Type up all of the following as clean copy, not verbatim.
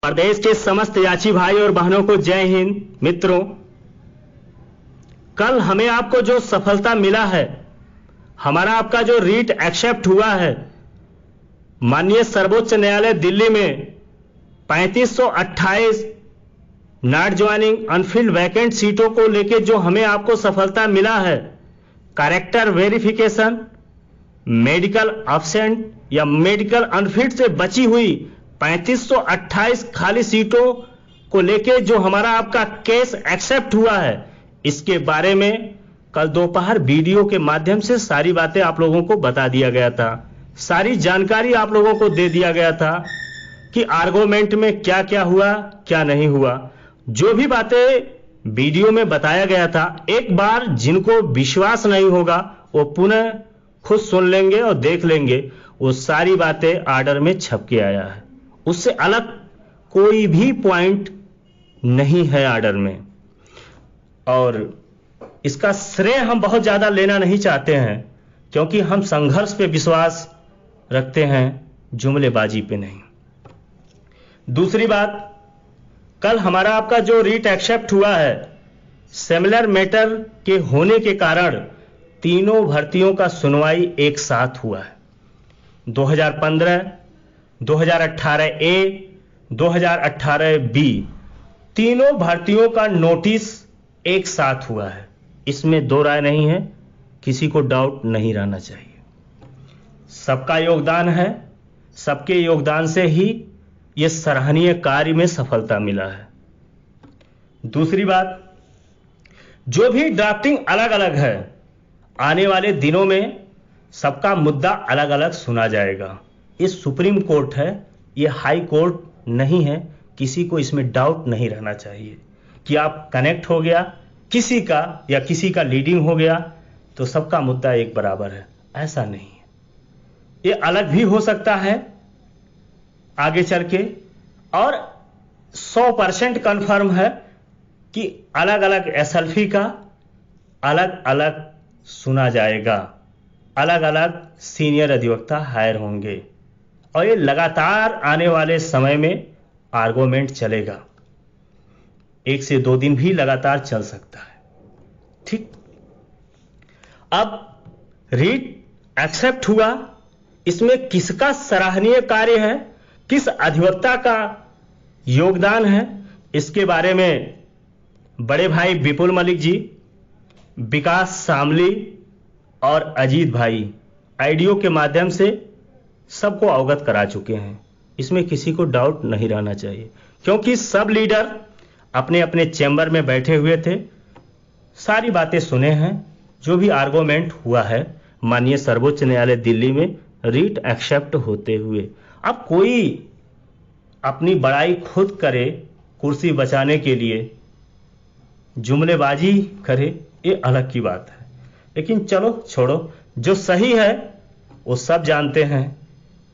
प्रदेश के समस्त याची भाई और बहनों को जय हिंद। मित्रों, कल हमें आपको जो सफलता मिला है, हमारा आपका जो रीट एक्सेप्ट हुआ है माननीय सर्वोच्च न्यायालय दिल्ली में 3528 नॉट ज्वाइनिंग अनफिल्ड वैकेंट सीटों को लेकर जो हमें आपको सफलता मिला है, कैरेक्टर वेरिफिकेशन, मेडिकल अब्सेंट या मेडिकल अनफिट से बची हुई 3528 खाली सीटों को लेकर जो हमारा आपका केस एक्सेप्ट हुआ है, इसके बारे में कल दोपहर वीडियो के माध्यम से सारी बातें आप लोगों को बता दिया गया था। सारी जानकारी आप लोगों को दे दिया गया था कि आर्गुमेंट में क्या क्या हुआ, क्या नहीं हुआ। जो भी बातें वीडियो में बताया गया था, एक बार जिनको विश्वास नहीं होगा वो पुनः खुद सुन लेंगे और देख लेंगे। वो सारी बातें आर्डर में छप के आया है, उससे अलग कोई भी पॉइंट नहीं है आर्डर में। और इसका श्रेय हम बहुत ज्यादा लेना नहीं चाहते हैं, क्योंकि हम संघर्ष पे विश्वास रखते हैं, जुमलेबाजी पे नहीं। दूसरी बात, कल हमारा आपका जो रीट एक्सेप्ट हुआ है, सिमिलर मैटर के होने के कारण तीनों भर्तियों का सुनवाई एक साथ हुआ है। 2015, 2018 ए, 2018 बी, तीनों भर्तियों का नोटिस एक साथ हुआ है। इसमें दो राय नहीं है, किसी को डाउट नहीं रहना चाहिए। सबका योगदान है, सबके योगदान से ही यह सराहनीय कार्य में सफलता मिला है। दूसरी बात, जो भी ड्राफ्टिंग अलग अलग है, आने वाले दिनों में सबका मुद्दा अलग अलग सुना जाएगा। ये सुप्रीम कोर्ट है, ये हाई कोर्ट नहीं है। किसी को इसमें डाउट नहीं रहना चाहिए कि आप कनेक्ट हो गया किसी का या किसी का लीडिंग हो गया तो सबका मुद्दा एक बराबर है, ऐसा नहीं है। ये अलग भी हो सकता है आगे चल के, और 100% कंफर्म है कि अलग अलग एसएलपी का अलग अलग सुना जाएगा, अलग अलग सीनियर अधिवक्ता हायर होंगे और ये लगातार आने वाले समय में आर्गुमेंट चलेगा। 1 से 2 दिन भी लगातार चल सकता है। ठीक, अब रीट एक्सेप्ट हुआ, इसमें किसका सराहनीय कार्य है, किस अधिवक्ता का योगदान है, इसके बारे में बड़े भाई विपुल मलिक जी, विकास शामली और अजीत भाई आईडियो के माध्यम से सबको अवगत करा चुके हैं। इसमें किसी को डाउट नहीं रहना चाहिए, क्योंकि सब लीडर अपने अपने चैम्बर में बैठे हुए थे, सारी बातें सुने हैं। जो भी आर्गुमेंट हुआ है माननीय सर्वोच्च न्यायालय दिल्ली में रीट एक्सेप्ट होते हुए, अब कोई अपनी बड़ाई खुद करे कुर्सी बचाने के लिए, जुमलेबाजी करे, ये अलग की बात है। लेकिन चलो छोड़ो, जो सही है वो सब जानते हैं,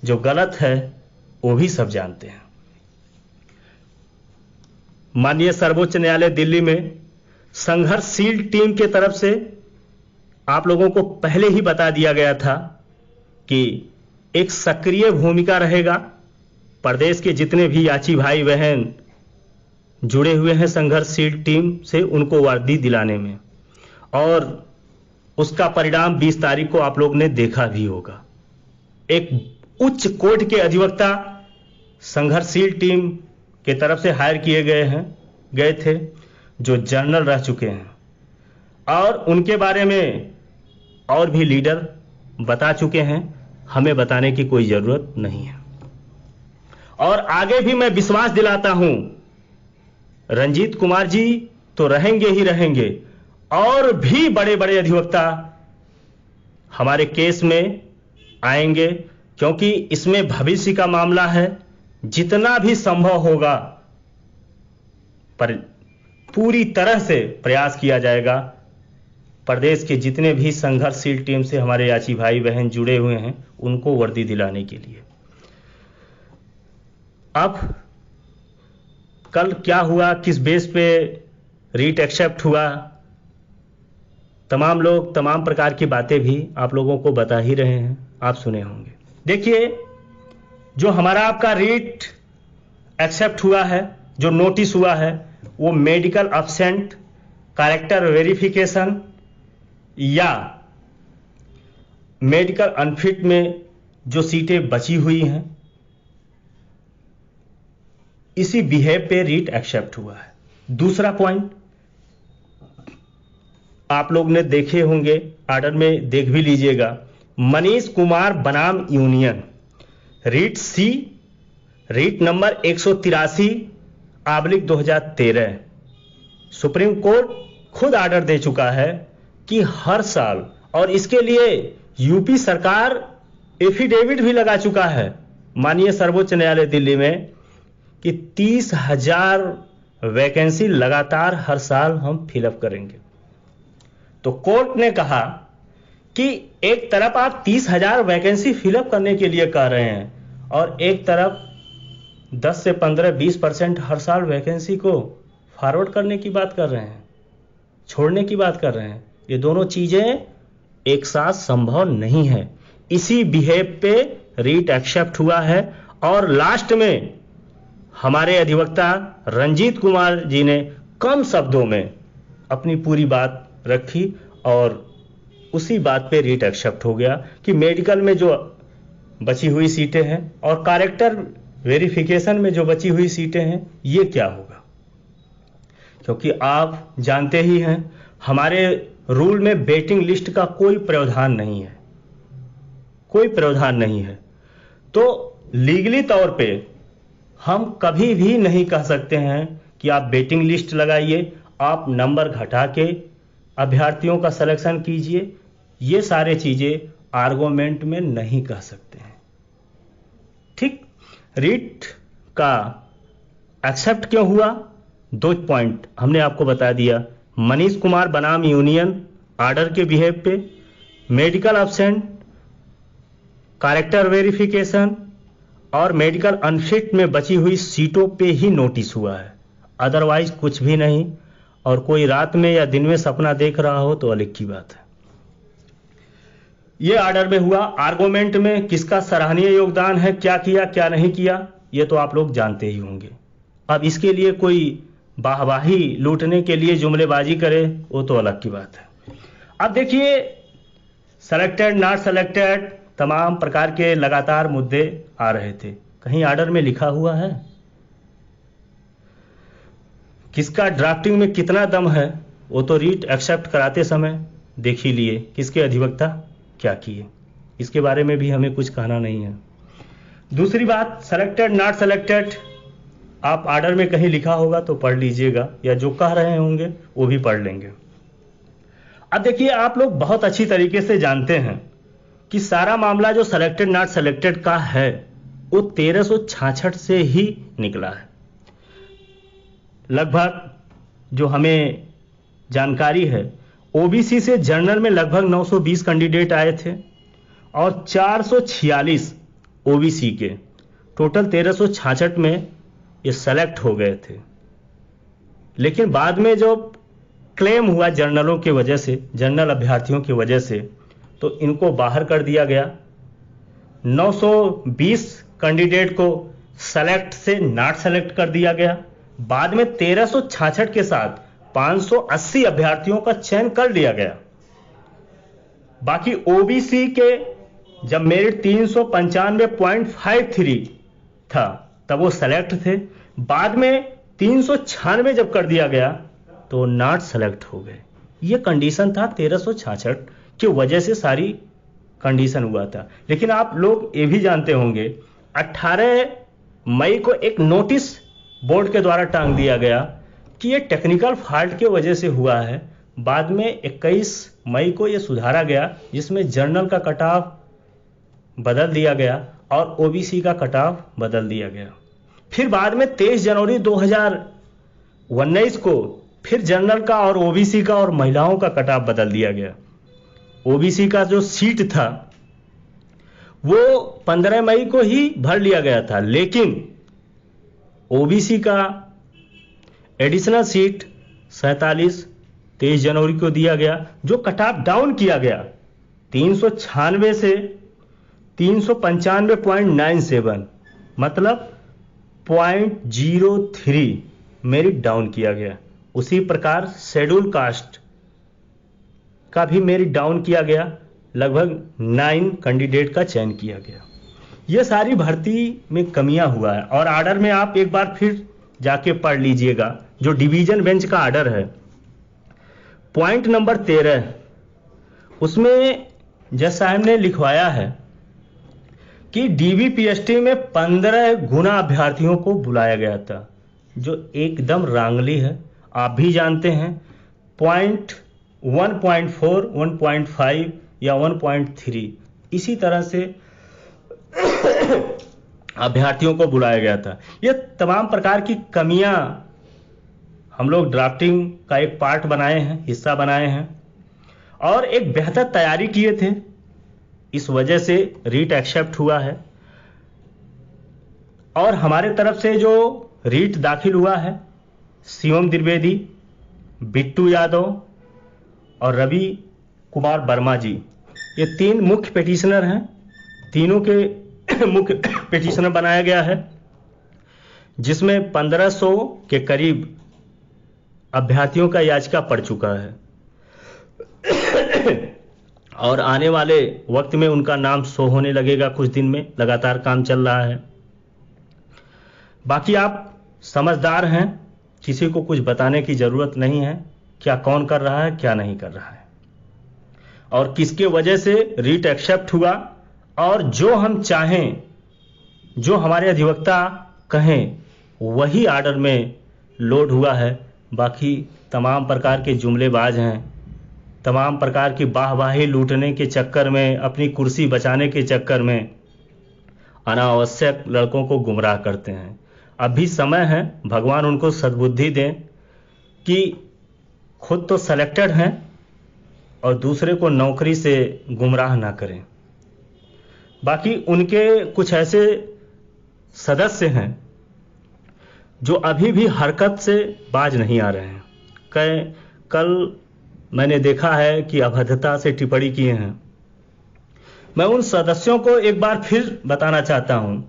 जो गलत है वो भी सब जानते हैं। माननीय सर्वोच्च न्यायालय दिल्ली में संघर्षशील टीम के तरफ से आप लोगों को पहले ही बता दिया गया था कि एक सक्रिय भूमिका रहेगा। प्रदेश के जितने भी याची भाई बहन जुड़े हुए हैं संघर्षशील टीम से, उनको वर्दी दिलाने में, और उसका परिणाम 20 तारीख को आप लोग ने देखा भी होगा। एक उच्च कोर्ट के अधिवक्ता संघर्षशील टीम के तरफ से हायर किए गए थे, जो जनरल रह चुके हैं, और उनके बारे में और भी लीडर बता चुके हैं, हमें बताने की कोई जरूरत नहीं है। और आगे भी मैं विश्वास दिलाता हूं, रंजीत कुमार जी तो रहेंगे ही रहेंगे, और भी बड़े बड़े अधिवक्ता हमारे केस में आएंगे, क्योंकि इसमें भविष्य का मामला है। जितना भी संभव होगा पर पूरी तरह से प्रयास किया जाएगा। प्रदेश के जितने भी संघर्षशील टीम से हमारे याची भाई बहन जुड़े हुए हैं, उनको वर्दी दिलाने के लिए। अब कल क्या हुआ, किस बेस पे रीट एक्सेप्ट हुआ, तमाम लोग तमाम प्रकार की बातें भी आप लोगों को बता ही रहे हैं, आप सुने होंगे। देखिए, जो हमारा आपका रीट एक्सेप्ट हुआ है, जो नोटिस हुआ है, वो मेडिकल अब्सेंट, कैरेक्टर वेरिफिकेशन या मेडिकल अनफिट में जो सीटें बची हुई हैं, इसी बिहेव पे रीट एक्सेप्ट हुआ है। दूसरा पॉइंट आप लोग ने देखे होंगे, ऑर्डर में देख भी लीजिएगा, मनीष कुमार बनाम यूनियन, रीट सी, रीट नंबर 183/2013। सुप्रीम कोर्ट खुद ऑर्डर दे चुका है कि हर साल, और इसके लिए यूपी सरकार एफिडेविट भी लगा चुका है माननीय सर्वोच्च न्यायालय दिल्ली में कि 30,000 वैकेंसी लगातार हर साल हम फिलअप करेंगे। तो कोर्ट ने कहा कि एक तरफ आप 30,000 वैकेंसी फिलअप करने के लिए कह रहे हैं और एक तरफ 10 से 15-20% हर साल वैकेंसी को फॉरवर्ड करने की बात कर रहे हैं, छोड़ने की बात कर रहे हैं। ये दोनों चीजें एक साथ संभव नहीं है। इसी बिहेव पे रीट एक्सेप्ट हुआ है और लास्ट में हमारे अधिवक्ता रंजीत कुमार जी ने कम शब्दों में अपनी पूरी बात रखी और उसी बात पे रीट एक्सेप्ट हो गया कि मेडिकल में जो बची हुई सीटें हैं और कैरेक्टर वेरिफिकेशन में जो बची हुई सीटें हैं, ये क्या होगा। क्योंकि आप जानते ही हैं हमारे रूल में वेटिंग लिस्ट का कोई प्रावधान नहीं है, कोई प्रावधान नहीं है। तो लीगली तौर पे हम कभी भी नहीं कह सकते हैं कि आप वेटिंग लिस्ट लगाइए, आप नंबर घटा के अभ्यर्थियों का सिलेक्शन कीजिए। ये सारे चीजें आर्गुमेंट में नहीं कह सकते हैं। ठीक, रीट का एक्सेप्ट क्यों हुआ, 2 पॉइंट हमने आपको बता दिया। मनीष कुमार बनाम यूनियन ऑर्डर के बिहेव पे, मेडिकल अब्सेंट, कैरेक्टर वेरिफिकेशन और मेडिकल अनफिट में बची हुई सीटों पे ही नोटिस हुआ है, अदरवाइज कुछ भी नहीं। और कोई रात में या दिन में सपना देख रहा हो तो अलग की बात है। यह ऑर्डर में हुआ। आर्गुमेंट में किसका सराहनीय योगदान है, क्या किया क्या नहीं किया, यह तो आप लोग जानते ही होंगे। अब इसके लिए कोई वाहवाही लूटने के लिए जुमलेबाजी करे, वो तो अलग की बात है। अब देखिए, सेलेक्टेड नॉट सेलेक्टेड तमाम प्रकार के लगातार मुद्दे आ रहे थे। कहीं ऑर्डर में लिखा हुआ है, किसका ड्राफ्टिंग में कितना दम है, वो तो रीट एक्सेप्ट कराते समय देख ही लिए किसके अधिवक्ता क्या किए। इसके बारे में भी हमें कुछ कहना नहीं है। दूसरी बात, सेलेक्टेड नॉट सेलेक्टेड आप ऑर्डर में कहीं लिखा होगा तो पढ़ लीजिएगा, या जो कह रहे होंगे वो भी पढ़ लेंगे। अब देखिए, आप लोग बहुत अच्छी तरीके से जानते हैं कि सारा मामला जो सेलेक्टेड नॉट सेलेक्टेड का है वो 1366 से ही निकला है। लगभग जो हमें जानकारी है, ओबीसी से जनरल में लगभग 920 कैंडिडेट आए थे और 446 ओबीसी के, टोटल 1366 में ये सेलेक्ट हो गए थे। लेकिन बाद में जो क्लेम हुआ जनरलों की वजह से, जनरल अभ्यर्थियों की वजह से, तो इनको बाहर कर दिया गया। 920 कैंडिडेट को सेलेक्ट से नॉट सेलेक्ट कर दिया गया। बाद में 1366 के साथ 580 अभ्यर्थियों का चयन कर लिया गया। बाकी ओबीसी के जब मेरिट 395.53 था तब वो सेलेक्ट थे। बाद में 396 जब कर दिया गया तो नॉट सेलेक्ट हो गए। ये कंडीशन था 1366 की वजह से सारी कंडीशन हुआ था। लेकिन आप लोग ये भी जानते होंगे 18 मई को एक नोटिस बोर्ड के द्वारा टांग दिया गया कि ये टेक्निकल फॉल्ट की वजह से हुआ है। बाद में 21 मई को ये सुधारा गया, जिसमें जनरल का कट ऑफ बदल दिया गया और ओबीसी का कट ऑफ बदल दिया गया। फिर बाद में 23 जनवरी 2019 को फिर जनरल का और ओबीसी का और महिलाओं का कट ऑफ बदल दिया गया। ओबीसी का जो सीट था वो 15 मई को ही भर लिया गया था, लेकिन ओबीसी का एडिशनल सीट 47 23 जनवरी को दिया गया, जो कट ऑफ डाउन किया गया 396 से 395.97, मतलब 0.03 मेरिट डाउन किया गया। उसी प्रकार शेड्यूल कास्ट का भी मेरिट डाउन किया गया, लगभग 9 कैंडिडेट का चयन किया गया। ये सारी भर्ती में कमियां हुआ है। और आर्डर में आप एक बार फिर जाके पढ़ लीजिएगा, जो डिवीजन बेंच का आर्डर है, पॉइंट नंबर 13, उसमें जज साहब ने लिखवाया है कि डीबीपीएसटी में 15 गुना अभ्यर्थियों को बुलाया गया था, जो एकदम रांगली है। आप भी जानते हैं, पॉइंट 1.4, 1.5 या 1.3 इसी तरह से अभ्यर्थियों को बुलाया गया था। ये तमाम प्रकार की कमियां हम लोग ड्राफ्टिंग का एक पार्ट बनाए हैं, हिस्सा बनाए हैं और एक बेहतर तैयारी किए थे। इस वजह से रीट एक्सेप्ट हुआ है। और हमारे तरफ से जो रीट दाखिल हुआ है, शिवम द्विवेदी, बिट्टू यादव और रवि कुमार वर्मा जी, ये 3 मुख्य पिटीशनर हैं। तीनों के मुख्य पिटीशनर बनाया गया है, जिसमें 1500 के करीब अभ्यर्थियों का याचिका पड़ चुका है और आने वाले वक्त में उनका नाम शो होने लगेगा। कुछ दिन में लगातार काम चल रहा है। बाकी आप समझदार हैं, किसी को कुछ बताने की जरूरत नहीं है, क्या कौन कर रहा है क्या नहीं कर रहा है और किसके वजह से रीट एक्सेप्ट हुआ। और जो हम चाहें, जो हमारे अधिवक्ता कहें, वही आर्डर में लोड हुआ है। बाकी तमाम प्रकार के जुमलेबाज हैं, तमाम प्रकार की वाहवाही लूटने के चक्कर में, अपनी कुर्सी बचाने के चक्कर में अनावश्यक लड़कों को गुमराह करते हैं। अभी समय है, भगवान उनको सद्बुद्धि दें कि खुद तो सेलेक्टेड हैं और दूसरे को नौकरी से गुमराह ना करें। बाकी उनके कुछ ऐसे सदस्य हैं जो अभी भी हरकत से बाज नहीं आ रहे हैं। कल मैंने देखा है कि अभद्रता से टिप्पणी किए हैं। मैं उन सदस्यों को एक बार फिर बताना चाहता हूं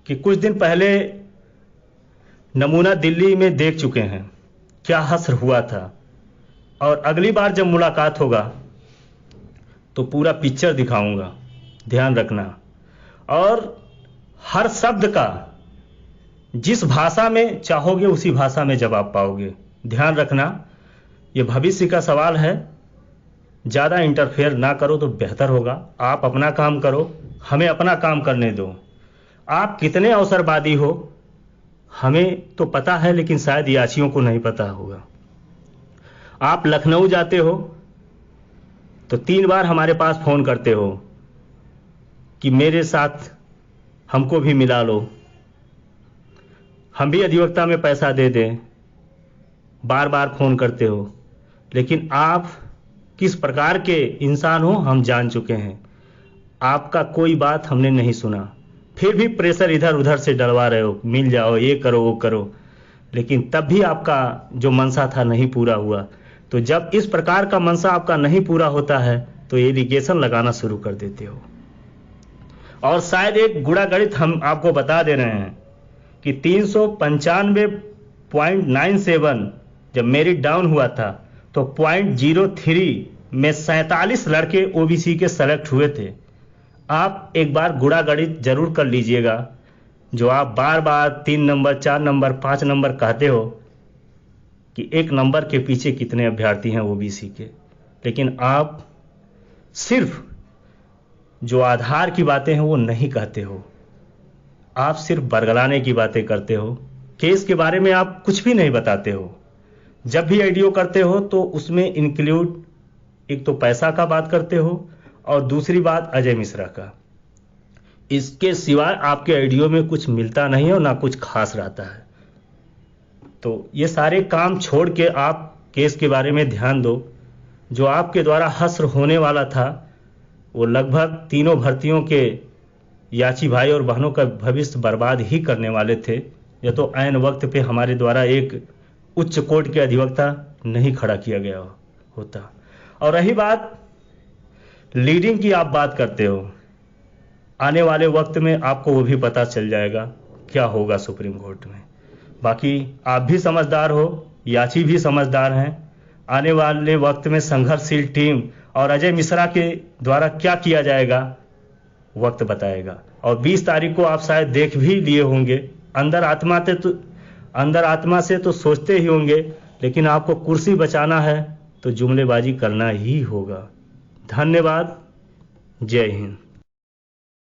कि कुछ दिन पहले नमूना दिल्ली में देख चुके हैं, क्या हश्र हुआ था। और अगली बार जब मुलाकात होगा तो पूरा पिक्चर दिखाऊंगा, ध्यान रखना। और हर शब्द का जिस भाषा में चाहोगे उसी भाषा में जवाब पाओगे। ध्यान रखना, ये भविष्य का सवाल है। ज़्यादा इंटरफेयर ना करो तो बेहतर होगा। आप अपना काम करो, हमें अपना काम करने दो। आप कितने अवसरवादी हो हमें तो पता है, लेकिन शायद याचियों को नहीं पता होगा। आप लखनऊ जाते हो तो 3 बार हमारे पास फ़ोन करते हो कि मेरे साथ हमको भी मिला लो, हम भी अधिवक्ता में पैसा दे दें। बार बार फ़ोन करते हो, लेकिन आप किस प्रकार के इंसान हो हम जान चुके हैं। आपका कोई बात हमने नहीं सुना, फिर भी प्रेशर इधर उधर से डलवा रहे हो, मिल जाओ, ये करो वो करो, लेकिन तब भी आपका जो मनसा था नहीं पूरा हुआ। तो जब इस प्रकार का मनसा आपका नहीं पूरा होता है तो एलिगेशन लगाना शुरू कर देते हो। और शायद एक गुणा गणित हम आपको बता दे रहे हैं कि 395.97 जब मेरिट डाउन हुआ था तो 0.03 में 47 लड़के ओबीसी के सेलेक्ट हुए थे। आप एक बार गुणा गणित जरूर कर लीजिएगा। जो आप बार बार 3 नंबर 4 नंबर 5 नंबर कहते हो कि एक नंबर के पीछे कितने अभ्यर्थी हैं ओबीसी के, लेकिन आप सिर्फ जो आधार की बातें हैं वो नहीं कहते हो। आप सिर्फ बरगलाने की बातें करते हो, केस के बारे में आप कुछ भी नहीं बताते हो। जब भी आईडियो करते हो तो उसमें इंक्लूड एक तो पैसा का बात करते हो और दूसरी बात अजय मिश्रा का। इसके सिवाय आपके आईडियो में कुछ मिलता नहीं है और ना कुछ खास रहता है। तो ये सारे काम छोड़ के आप केस के बारे में ध्यान दो। जो आपके द्वारा हश्र होने वाला था वो लगभग तीनों भर्तियों के याची भाई और बहनों का भविष्य बर्बाद ही करने वाले थे। यह तो ऐन वक्त पे हमारे द्वारा एक उच्च कोर्ट के अधिवक्ता नहीं खड़ा किया गया होता। और रही बात लीडिंग की, आप बात करते हो, आने वाले वक्त में आपको वो भी पता चल जाएगा क्या होगा सुप्रीम कोर्ट में। बाकी आप भी समझदार हो, याची भी समझदार हैं। आने वाले वक्त में संघर्षशील टीम और अजय मिश्रा के द्वारा क्या किया जाएगा वक्त बताएगा। और 20 तारीख को आप शायद देख भी लिए होंगे। अंदर आत्मा से तो सोचते ही होंगे, लेकिन आपको कुर्सी बचाना है तो जुमलेबाजी करना ही होगा। धन्यवाद। जय हिंद।